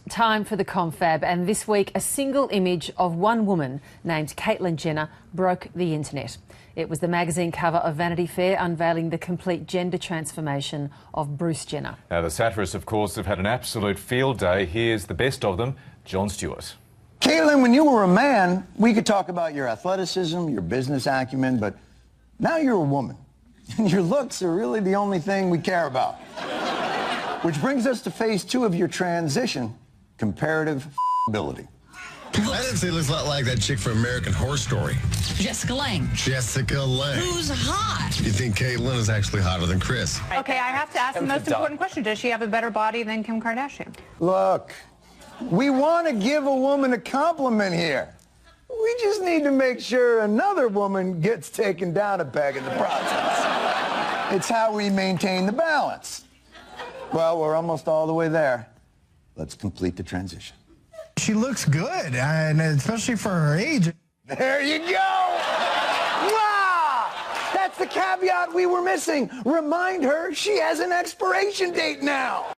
Time for the confab, and this week a single image of one woman named Caitlyn Jenner broke the internet. It was the magazine cover of Vanity Fair unveiling the complete gender transformation of Bruce Jenner. Now the satirists, of course, have had an absolute field day. Here's the best of them, Jon Stewart. Caitlyn, when you were a man, we could talk about your athleticism, your business acumen, but now you're a woman. And your looks are really the only thing we care about. Which brings us to phase 2 of your transition, comparative ability. I didn't say it looks a lot like that chick from American Horror Story. Jessica Lange. Jessica Lange. Who's hot? You think Caitlyn is actually hotter than Chris? Okay, I have to ask the most important question. Does she have a better body than Kim Kardashian? Look, we want to give a woman a compliment here. We just need to make sure another woman gets taken down a peg in the process. It's how we maintain the balance. Well, we're almost all the way there. Let's complete the transition. She looks good, and especially for her age. There you go! Wow! That's the caveat we were missing. Remind her she has an expiration date now.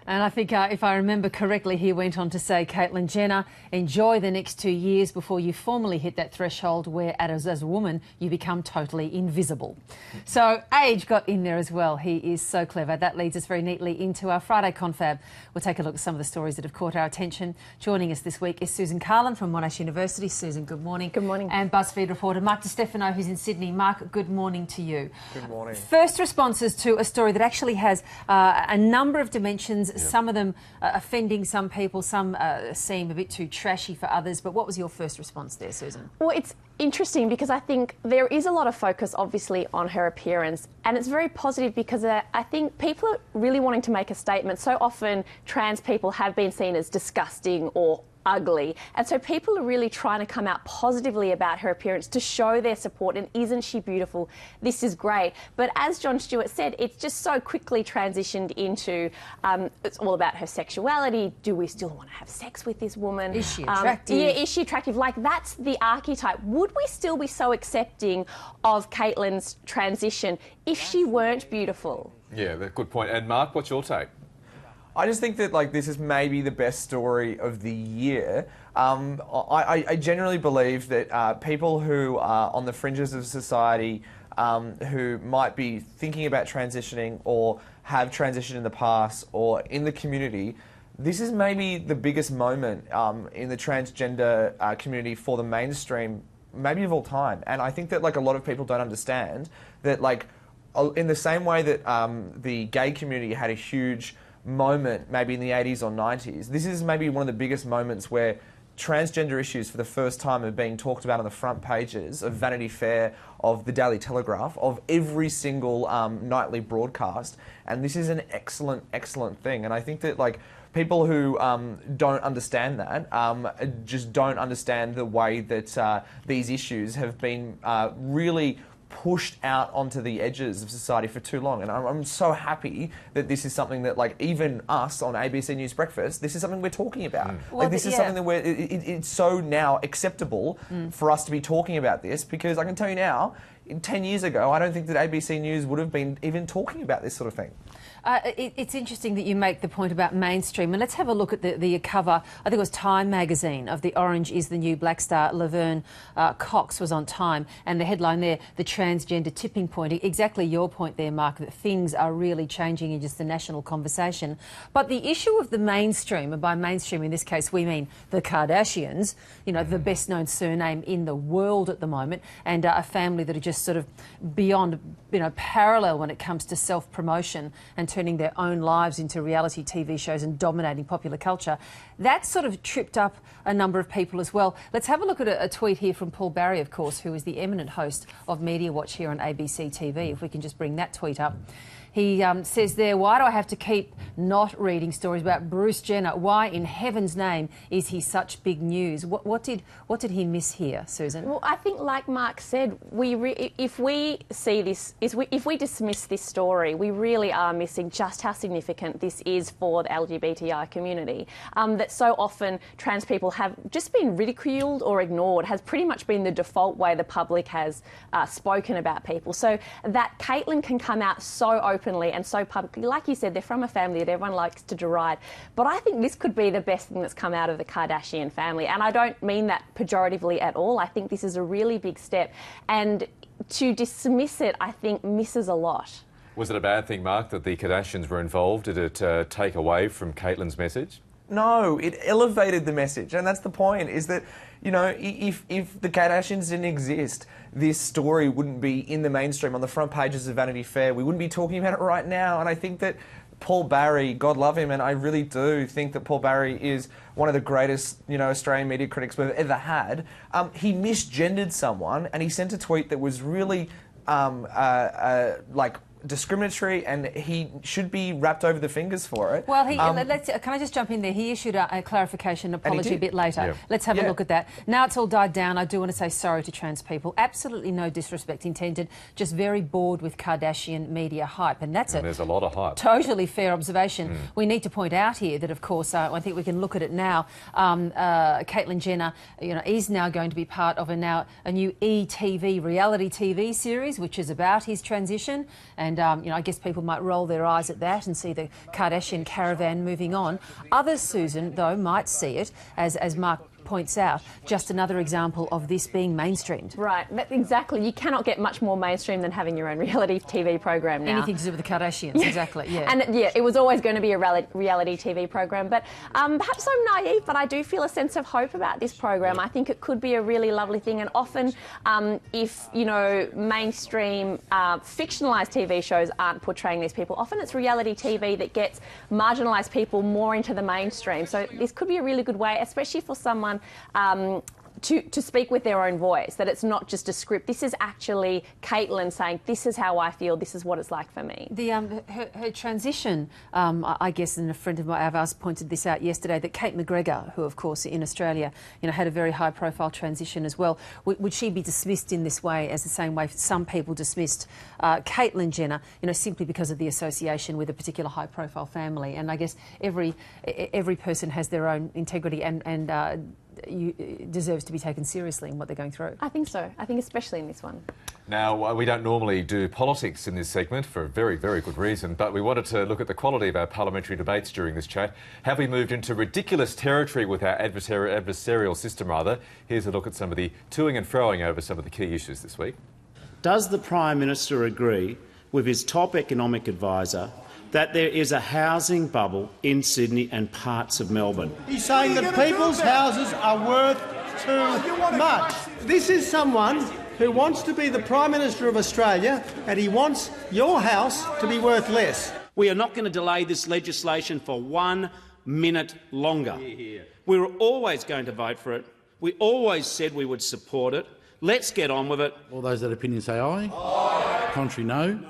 And I think, if I remember correctly, he went on to say, Caitlyn Jenner, enjoy the next 2 years before you formally hit that threshold where, as a woman, you become totally invisible. So age got in there as well. He is so clever. That leads us very neatly into our Friday Confab. We'll take a look at some of the stories that have caught our attention. Joining us this week is Susan Carlin from Monash University. Susan, good morning. Good morning. And BuzzFeed reporter Mark DiStefano, who's in Sydney. Mark, good morning to you. Good morning. First responses to a story that actually has a number of dimensions. Yep. Some of them offending some people, some seem a bit too trashy for others. But what was your first response there, Susan? Well, it's interesting because I think there is a lot of focus, obviously, on her appearance. And it's very positive because I think people are really wanting to make a statement. So often trans people have been seen as disgusting or ugly, and so people are really trying to come out positively about her appearance to show their support. And isn't she beautiful? This is great. But as Jon Stewart said, it's just so quickly transitioned into it's all about her sexuality. Do we still want to have sex with this woman? Is she attractive? Yeah, is she attractive? Like, that's the archetype. Would we still be so accepting of Caitlyn's transition if she weren't beautiful? Yeah, good point. And Mark, what's your take? I just think that this is maybe the best story of the year. I generally believe that people who are on the fringes of society, who might be thinking about transitioning or have transitioned in the past or in the community, this is maybe the biggest moment in the transgender community for the mainstream, maybe of all time. And I think that a lot of people don't understand that in the same way that the gay community had a huge moment maybe in the 80s or 90s, this is maybe one of the biggest moments where transgender issues for the first time are being talked about on the front pages of Vanity Fair, of the Daily Telegraph, of every single nightly broadcast. And this is an excellent, excellent thing. And I think that people who don't understand that just don't understand the way that these issues have been really pushed out onto the edges of society for too long. And I'm so happy that this is something that even us on ABC News Breakfast, this is something we're talking about. Well, this is something that it's so now acceptable for us to be talking about this, because I can tell you now, 10 years ago, I don't think that ABC News would have been even talking about this sort of thing. It's interesting that you make the point about mainstream, and let's have a look at the cover. I think it was Time magazine of the Orange is the New Black star. Laverne Cox was on Time, and the headline there, the transgender tipping point. Exactly your point there, Mark, that things are really changing in just the national conversation. But the issue of the mainstream, and by mainstream in this case we mean the Kardashians, you know, the best known surname in the world at the moment, and a family that are just sort of beyond, parallel when it comes to self-promotion and turning their own lives into reality TV shows and dominating popular culture. That sort of tripped up a number of people as well. Let's have a look at a tweet here from Paul Barry, of course, who is the eminent host of Media Watch here on ABC TV. If we can just bring that tweet up. He says there, why do I have to keep not reading stories about Bruce Jenner? Why in heaven's name is he such big news? What did he miss here, Susan? Well, I think, like Mark said, if we see this, if we dismiss this story, we really are missing just how significant this is for the LGBTI community. That so often trans people have just been ridiculed or ignored has pretty much been the default way the public has spoken about people. So that Caitlyn can come out so openly openly and so publicly. Like you said, they're from a family that everyone likes to deride. But I think this could be the best thing that's come out of the Kardashian family. And I don't mean that pejoratively at all. I think this is a really big step. And to dismiss it, I think, misses a lot. Was it a bad thing, Mark, that the Kardashians were involved? Did it take away from Caitlyn's message? No, it elevated the message, and that's the point, is that, you know, if the Kardashians didn't exist, this story wouldn't be in the mainstream, on the front pages of Vanity Fair. We wouldn't be talking about it right now, and I think that Paul Barry, God love him, and I really do think that Paul Barry is one of the greatest, you know, Australian media critics we've ever had. He misgendered someone, and he sent a tweet that was really, like, discriminatory, and he should be wrapped over the fingers for it. Well, can I just jump in there? He issued a clarification apology a bit later. Yeah. Let's have a look at that. Now it's all died down. I do want to say sorry to trans people. Absolutely no disrespect intended. Just very bored with Kardashian media hype, and there's a lot of hype. Totally fair observation. We need to point out here that, of course, I think we can look at it now. Caitlyn Jenner, you know, is now going to be part of a new ETV reality TV series, which is about his transition. And, you know, I guess people might roll their eyes at that and see the Kardashian caravan moving on. Others, Susan, though, might see it, as Mark points out, just another example of this being mainstreamed. Right, exactly. You cannot get much more mainstream than having your own reality TV program now. Anything to do with the Kardashians, exactly, yeah. And yeah, it was always going to be a reality TV program. But perhaps I'm naive, but I do feel a sense of hope about this program. I think it could be a really lovely thing. And often, if, you know, mainstream fictionalised TV shows aren't portraying these people, often it's reality TV that gets marginalised people more into the mainstream. So this could be a really good way, especially for someone to speak with their own voice, that it's not just a script. This is actually Caitlyn saying, this is how I feel, this is what it's like for me. Her transition, I guess, and a friend of ours pointed this out yesterday, that Kate McGregor, who of course in Australia, you know, had a very high profile transition as well, would she be dismissed in this way, as the same way some people dismissed Caitlyn Jenner, you know, simply because of the association with a particular high profile family? And I guess every person has their own integrity and deserves to be taken seriously in what they're going through. I think so. I think especially in this one. Now, we don't normally do politics in this segment for a very, very good reason, but we wanted to look at the quality of our parliamentary debates during this chat. Have we moved into ridiculous territory with our adversarial system, rather? Here's a look at some of the toing and froing over some of the key issues this week. Does the Prime Minister agree with his top economic advisor that there is a housing bubble in Sydney and parts of Melbourne? He's saying that people's houses are worth too much. This is someone who wants to be the Prime Minister of Australia, and he wants your house to be worth less. We are not going to delay this legislation for 1 minute longer. We were always going to vote for it. We always said we would support it. Let's get on with it. All those that opinion say aye. Aye. Contrary, no.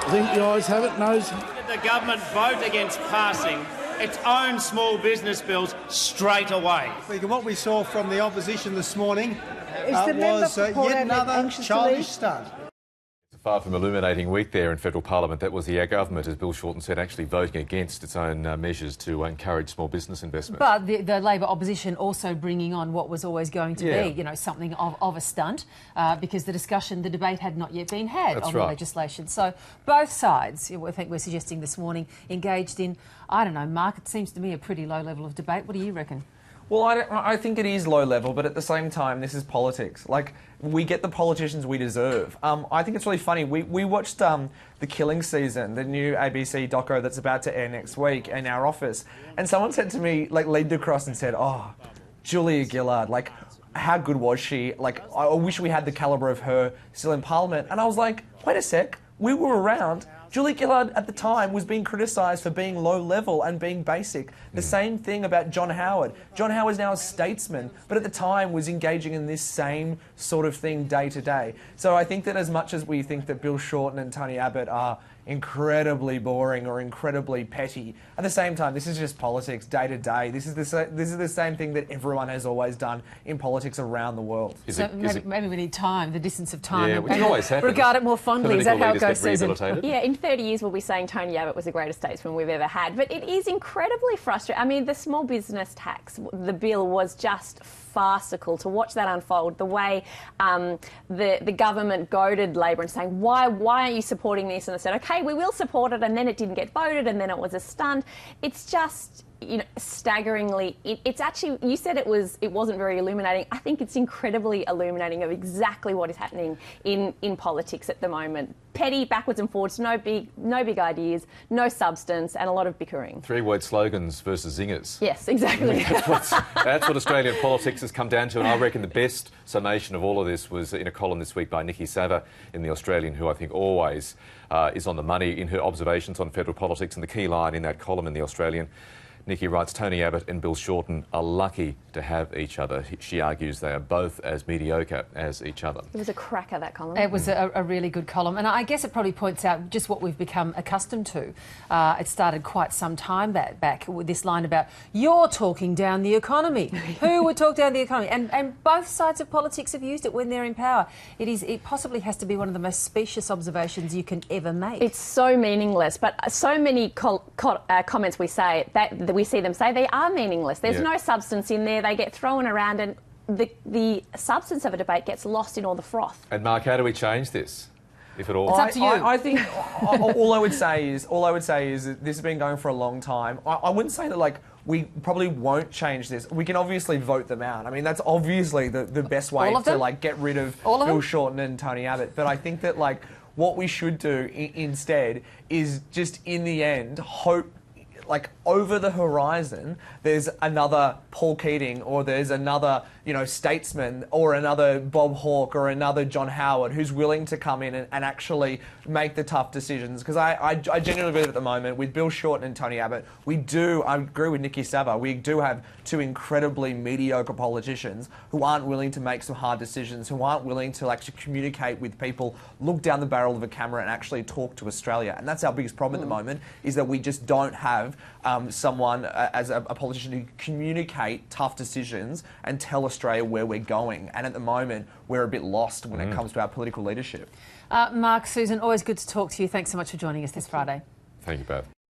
I think the ayes have it. Noes. The government vote against passing its own small business bills straight away. What we saw from the opposition this morning was yet another childish stunt. Far from illuminating week there in federal parliament. That was the government, as Bill Shorten said, actually voting against its own measures to encourage small business investment. But the Labor opposition also bringing on what was always going to be, you know, something of a stunt, because the debate had not yet been had on the legislation. So both sides, I think we're suggesting this morning, engaged in, I don't know, Mark, it seems to me a pretty low level of debate. What do you reckon? Well, I think it is low level, but at the same time, this is politics. Like, we get the politicians we deserve. I think it's really funny. We watched The Killing Season, the new ABC doco that's about to air next week in our office. And someone said to me, like, leaned across and said, oh, Julia Gillard, like, how good was she? Like, I wish we had the calibre of her still in Parliament. And I was like, wait a sec, we were around. Julia Gillard at the time was being criticised for being low level and being basic. The same thing about John Howard. John Howard is now a statesman, but at the time was engaging in this same sort of thing day to day. So I think that as much as we think that Bill Shorten and Tony Abbott are, incredibly boring or incredibly petty. At the same time, this is just politics day to day. This is the same thing that everyone has always done in politics around the world. Maybe we need time, the distance of time. Yeah, which always happens. Regard it more fondly. Is that how it goes, Susan? Yeah, in 30 years we'll be saying Tony Abbott was the greatest statesman we've ever had. But it is incredibly frustrating. I mean, the small business tax, the bill was just farcical to watch that unfold. The way the government goaded Labor and saying, why aren't you supporting this? And they said, OK, we will support it. And then it didn't get voted and then it was a stunt. It's just, you know, staggeringly, it's actually, you said it wasn't very illuminating. I think it's incredibly illuminating of exactly what is happening in politics at the moment. Petty, backwards and forwards, no big ideas, no substance, and a lot of bickering. Three-word slogans versus zingers. Yes, exactly. That's what Australian politics has come down to, and I reckon the best summation of all of this was in a column this week by Nikki Sava in The Australian, who I think always is on the money in her observations on federal politics, and the key line in that column in The Australian, Nikki writes, Tony Abbott and Bill Shorten are lucky to have each other. She argues they are both as mediocre as each other. It was a cracker, that column. It was a really good column, and I guess it probably points out just what we've become accustomed to. It started quite some time back with this line about, you're talking down the economy. Who would talk down the economy? And both sides of politics have used it when they're in power. It possibly has to be one of the most specious observations you can ever make. It's so meaningless, but so many comments we say that we see them say, they are meaningless. There's no substance in there. They get thrown around and the substance of a debate gets lost in all the froth. And Mark, how do we change this, if at all? It's up to you. I think all I would say is that this has been going for a long time. I wouldn't say that, like, we probably won't change this. We can obviously vote them out. I mean, that's obviously the best way to, like, get rid of Bill Shorten and Tony Abbott. But I think that, like, what we should do instead is just, in the end, hope, like, over the horizon, there's another Paul Keating, or there's another, you know, statesman, or another Bob Hawke, or another John Howard, who's willing to come in and actually make the tough decisions. Because I genuinely believe at the moment, with Bill Shorten and Tony Abbott, I agree with Nikki Sava, we do have two incredibly mediocre politicians who aren't willing to make some hard decisions, who aren't willing to actually communicate with people, look down the barrel of a camera and actually talk to Australia. And that's our biggest problem at the moment, is that we just don't have someone as a politician who communicate tough decisions and tell Australia where we're going. And at the moment, we're a bit lost when it comes to our political leadership. Mark, Susan, always good to talk to you. Thanks so much for joining us this Friday. Thank you both.